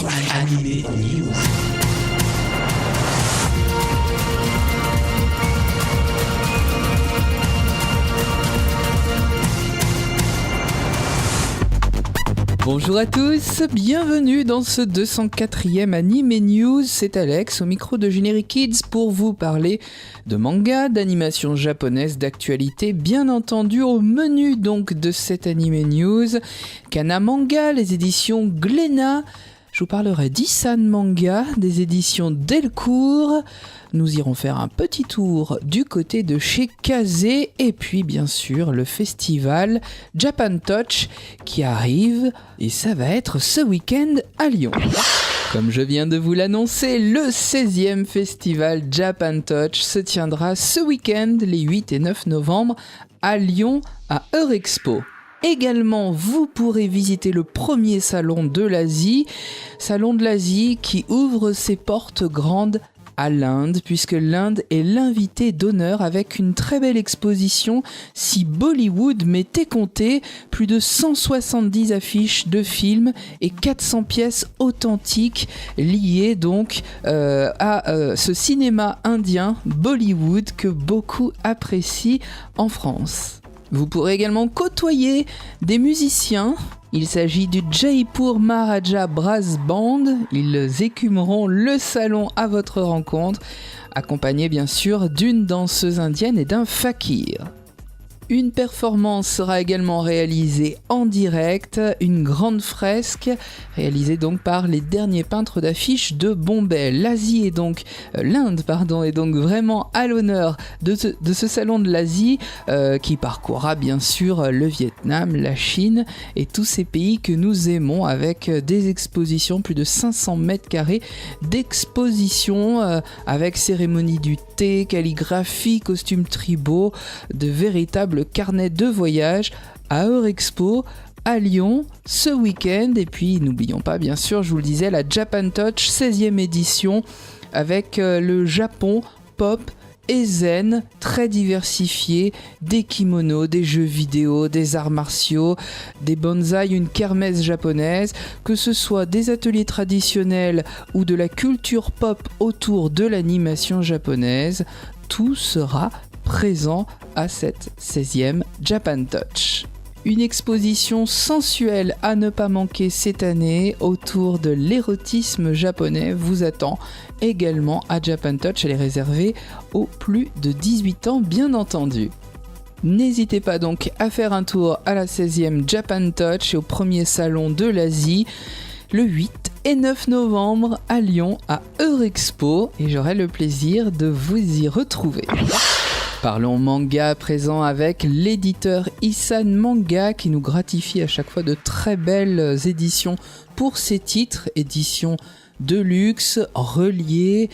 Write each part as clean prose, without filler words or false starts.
Animé News. Bonjour à tous, bienvenue dans ce 204e Animé News, c'est Alex au micro de Generic Kids pour vous parler de manga, d'animation japonaise, d'actualité, bien entendu au menu donc de cette Animé News, Kana Manga, les éditions Glénat. Je vous parlerai d'Issan Manga, des éditions Delcourt. Nous irons faire un petit tour du côté de chez Kazé et puis bien sûr le festival Japan Touch qui arrive et ça va être ce week-end à Lyon. Comme je viens de vous l'annoncer, le 16e festival Japan Touch se tiendra ce week-end les 8 et 9 novembre à Lyon à Eurexpo. Également, vous pourrez visiter le premier salon de l'Asie qui ouvre ses portes grandes à l'Inde, puisque l'Inde est l'invité d'honneur avec une très belle exposition si Bollywood m'était compté, plus de 170 affiches de films et 400 pièces authentiques liées donc à ce cinéma indien Bollywood que beaucoup apprécient en France. Vous pourrez également côtoyer des musiciens. Il s'agit du Jaipur Maharaja Brass Band. Ils écumeront le salon à votre rencontre, accompagnés bien sûr d'une danseuse indienne et d'un fakir. Une performance sera également réalisée en direct, une grande fresque réalisée donc par les derniers peintres d'affiches de Bombay. L'Inde est donc vraiment à l'honneur de ce salon de l'Asie qui parcourra bien sûr le Vietnam, la Chine et tous ces pays que nous aimons avec des expositions, plus de 500 mètres carrés d'expositions avec cérémonie du thé, calligraphie, costumes tribaux, de véritables carnet de voyage à Eurexpo à Lyon ce week-end. Et puis n'oublions pas bien sûr, je vous le disais, la Japan Touch 16e édition avec le Japon pop et zen très diversifié, des kimonos, des jeux vidéo, des arts martiaux, des bonsaïs, une kermesse japonaise, que ce soit des ateliers traditionnels ou de la culture pop autour de l'animation japonaise, tout sera présent à cette 16e Japan Touch. Une exposition sensuelle à ne pas manquer cette année autour de l'érotisme japonais vous attend également à Japan Touch. Elle est réservée aux plus de 18 ans bien entendu. N'hésitez pas donc à faire un tour à la 16e Japan Touch et au premier salon de l'Asie le 8 et 9 novembre à Lyon à Eurexpo et j'aurai le plaisir de vous y retrouver. Parlons manga à présent avec l'éditeur Issan Manga qui nous gratifie à chaque fois de très belles éditions pour ses titres, éditions de luxe, reliés,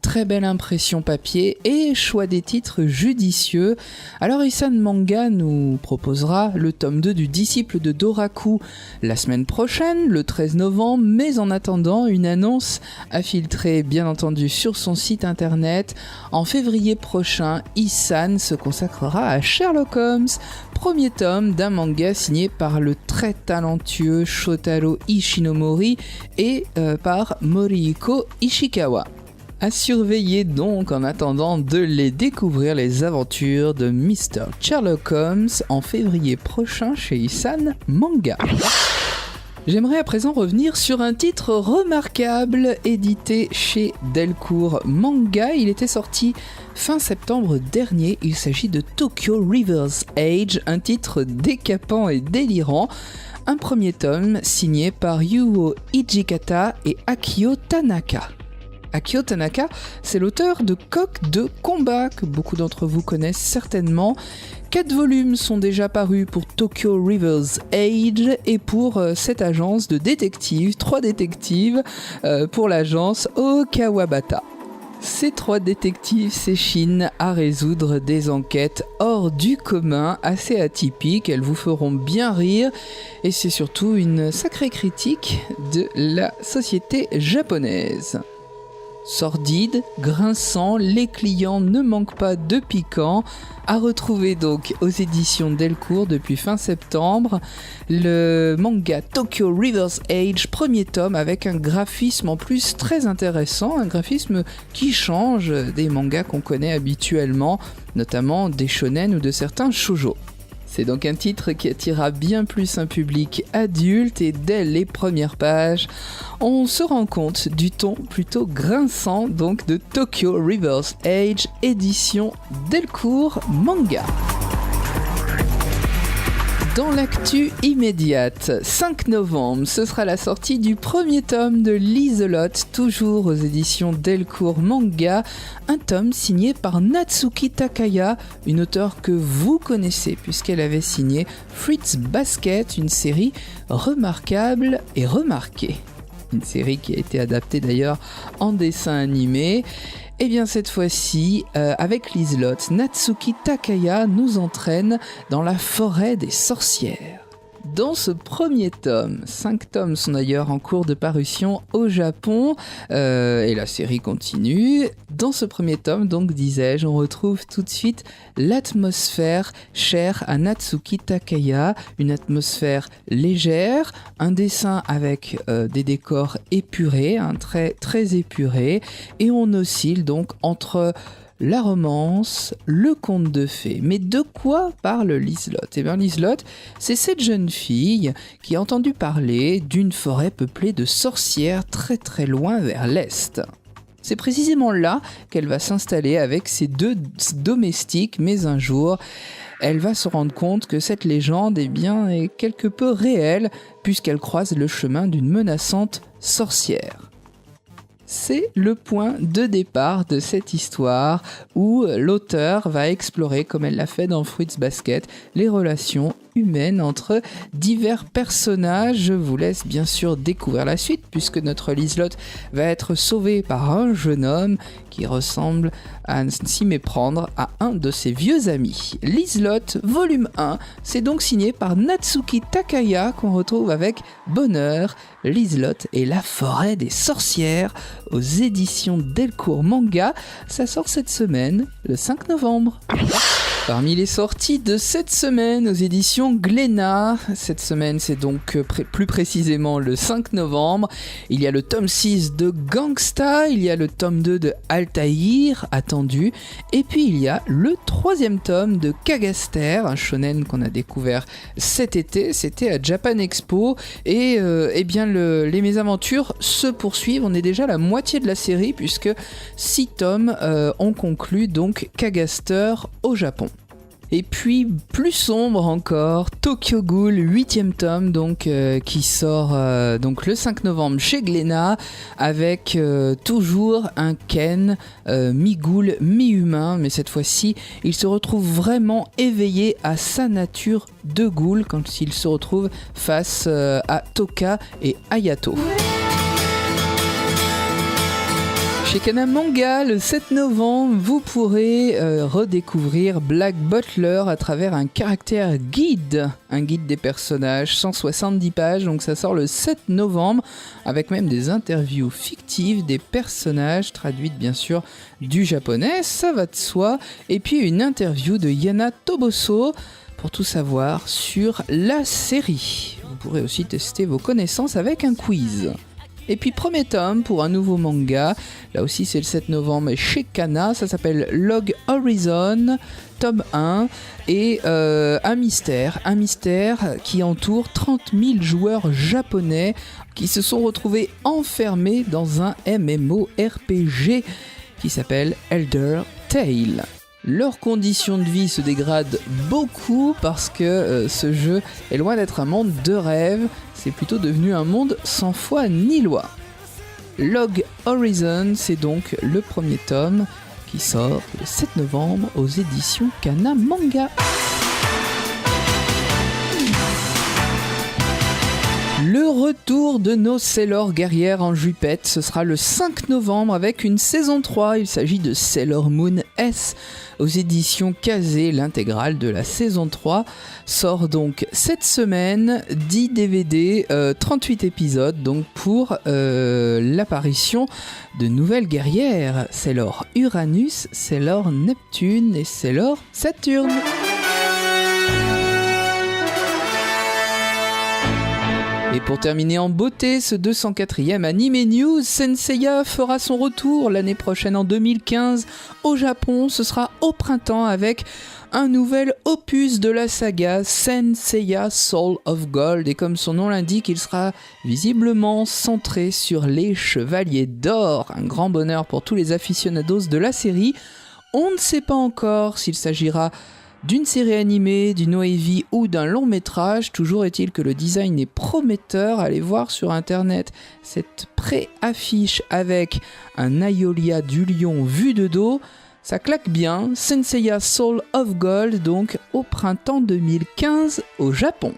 très belle impression papier et choix des titres judicieux. Alors Issan Manga nous proposera le tome 2 du Disciple de Doraku la semaine prochaine, le 13 novembre, mais en attendant, une annonce à filtrer bien entendu sur son site internet. En février prochain, Issan se consacrera à Sherlock Holmes, premier tome d'un manga signé par le très talentueux Shotaro Ishinomori et par Morihiko Ishikawa. À surveiller donc en attendant de les découvrir les aventures de Mr. Sherlock Holmes en février prochain chez Issan Manga. J'aimerais à présent revenir sur un titre remarquable édité chez Delcourt Manga. Il était sorti fin septembre dernier. Il s'agit de Tokyo Reverse Age, un titre décapant et délirant. Un premier tome signé par Yuo Hijikata et Akio Tanaka. Akio Tanaka, c'est l'auteur de Coq de combat, que beaucoup d'entre vous connaissent certainement. 4 volumes sont déjà parus pour Tokyo Reverse Age et pour cette agence de détectives, 3 détectives pour l'agence Okawabata. Ces 3 détectives s'échinent à résoudre des enquêtes hors du commun, assez atypiques. Elles vous feront bien rire et c'est surtout une sacrée critique de la société japonaise. Sordide, grinçant, les clients ne manquent pas de piquant. À retrouver donc aux éditions Delcourt depuis fin septembre. Le manga Tokyo Reverse Age, premier tome avec un graphisme en plus très intéressant, un graphisme qui change des mangas qu'on connaît habituellement, notamment des shonen ou de certains shoujo. C'est donc un titre qui attirera bien plus un public adulte et dès les premières pages, on se rend compte du ton plutôt grinçant donc de Tokyo Reverse Age, édition Delcourt Manga. Dans l'actu immédiate, 5 novembre, ce sera la sortie du premier tome de Liselotte, toujours aux éditions Delcourt Manga, un tome signé par Natsuki Takaya, une auteure que vous connaissez puisqu'elle avait signé Fruits Basket, une série remarquable et remarquée. Une série qui a été adaptée d'ailleurs en dessin animé. Et bien cette fois-ci, avec Liselotte, Natsuki Takaya nous entraîne dans la forêt des sorcières. Dans ce premier tome, 5 tomes sont d'ailleurs en cours de parution au Japon, et la série continue. Dans ce premier tome, donc disais-je, on retrouve tout de suite l'atmosphère chère à Natsuki Takaya, une atmosphère légère, un dessin avec des décors épurés, très épurés, et on oscille donc entre la romance, le conte de fées. Mais de quoi parle Liselotte ? Eh bien Liselotte, c'est cette jeune fille qui a entendu parler d'une forêt peuplée de sorcières très très loin vers l'est. C'est précisément là qu'elle va s'installer avec ses 2 domestiques, mais un jour, elle va se rendre compte que cette légende est quelque peu réelle puisqu'elle croise le chemin d'une menaçante sorcière. C'est le point de départ de cette histoire où l'auteur va explorer, comme elle l'a fait dans Fruits Basket, les relations humaines entre divers personnages. Je vous laisse bien sûr découvrir la suite puisque notre Liselotte va être sauvée par un jeune homme qui ressemble à s'y méprendre à un de ses vieux amis. Liselotte, volume 1, c'est donc signé par Natsuki Takaya qu'on retrouve avec bonheur. Liselotte et la forêt des sorcières aux éditions Delcourt Manga. Ça sort cette semaine, le 5 novembre. Parmi les sorties de cette semaine aux éditions Glénat, cette semaine c'est donc plus précisément le 5 novembre, il y a le tome 6 de Gangsta, il y a le tome 2 de Altaïr, attendu, et puis il y a le 3e tome de Kagaster, un shonen qu'on a découvert cet été, c'était à Japan Expo, et bien les mésaventures se poursuivent, on est déjà à la moitié de la série puisque 6 tomes ont conclu donc Kagaster au Japon. Et puis plus sombre encore, Tokyo Ghoul, 8e tome donc, qui sort donc le 5 novembre chez Glénat avec toujours un Ken mi-ghoul, mi-humain, mais cette fois-ci il se retrouve vraiment éveillé à sa nature de ghoul quand il se retrouve face à Toka et Hayato. Chez Kana Manga, le 7 novembre, vous pourrez redécouvrir Black Butler à travers un caractère guide, un guide des personnages, 170 pages, donc ça sort le 7 novembre, avec même des interviews fictives des personnages, traduites bien sûr du japonais, ça va de soi, et puis une interview de Yana Toboso, pour tout savoir sur la série. Vous pourrez aussi tester vos connaissances avec un quiz. Et puis premier tome pour un nouveau manga, là aussi c'est le 7 novembre chez Kana, ça s'appelle Log Horizon, tome 1, et un mystère qui entoure 30 000 joueurs japonais qui se sont retrouvés enfermés dans un MMORPG qui s'appelle Elder Tale. Leurs conditions de vie se dégradent beaucoup parce que ce jeu est loin d'être un monde de rêve, c'est plutôt devenu un monde sans foi ni loi. Log Horizon, c'est donc le premier tome qui sort le 7 novembre aux éditions Kana Manga. Le retour de nos Sailor guerrières en jupette, ce sera le 5 novembre avec une saison 3. Il s'agit de Sailor Moon S aux éditions Kazé. L'intégrale de la saison 3 sort donc cette semaine, 10 DVD, 38 épisodes donc pour l'apparition de nouvelles guerrières. C'est leur Uranus, c'est leur Neptune et c'est leur Saturne. Et pour terminer en beauté, ce 204e Anime News, Senseiya fera son retour l'année prochaine en 2015 au Japon. Ce sera au printemps avec un nouvel opus de la saga, Senseiya Soul of Gold. Et comme son nom l'indique, il sera visiblement centré sur les Chevaliers d'Or. Un grand bonheur pour tous les aficionados de la série. On ne sait pas encore s'il s'agira d'une série animée, d'une OAV ou d'un long métrage. Toujours est-il que le design est prometteur. Allez voir sur internet cette pré-affiche avec un Aeolia du lion vu de dos. Ça claque bien. Senseiya Soul of Gold, donc au printemps 2015 au Japon.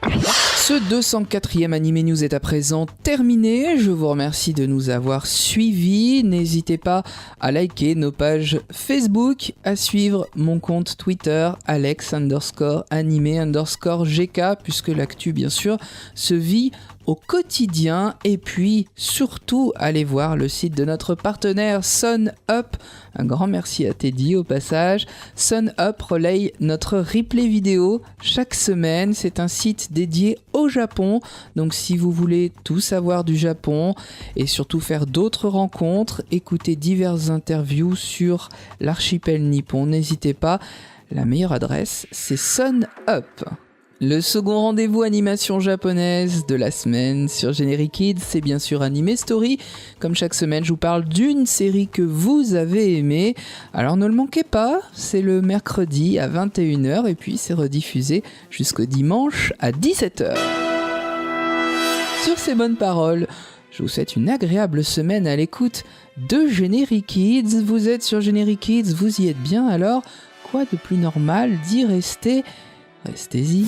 Ce 204e Anime News est à présent terminé. Je vous remercie de nous avoir suivis. N'hésitez pas à liker nos pages Facebook, à suivre mon compte Twitter, Alex_anime_GK, puisque l'actu, bien sûr, se vit au quotidien. Et puis, surtout, allez voir le site de notre partenaire Sun Up. Un grand merci à Teddy au passage. Sun Up relaye notre replay vidéo chaque semaine. C'est un site dédié au Japon. Donc si vous voulez tout savoir du Japon et surtout faire d'autres rencontres, écouter diverses interviews sur l'archipel nippon, n'hésitez pas. La meilleure adresse, c'est Sun Up. Le second rendez-vous animation japonaise de la semaine sur Generic Kids, c'est bien sûr Anime Story. Comme chaque semaine, je vous parle d'une série que vous avez aimée. Alors ne le manquez pas, c'est le mercredi à 21h et puis c'est rediffusé jusqu'au dimanche à 17h. Sur ces bonnes paroles, je vous souhaite une agréable semaine à l'écoute de Generic Kids. Vous êtes sur Generic Kids, vous y êtes bien, alors quoi de plus normal d'y rester ? Restez-y.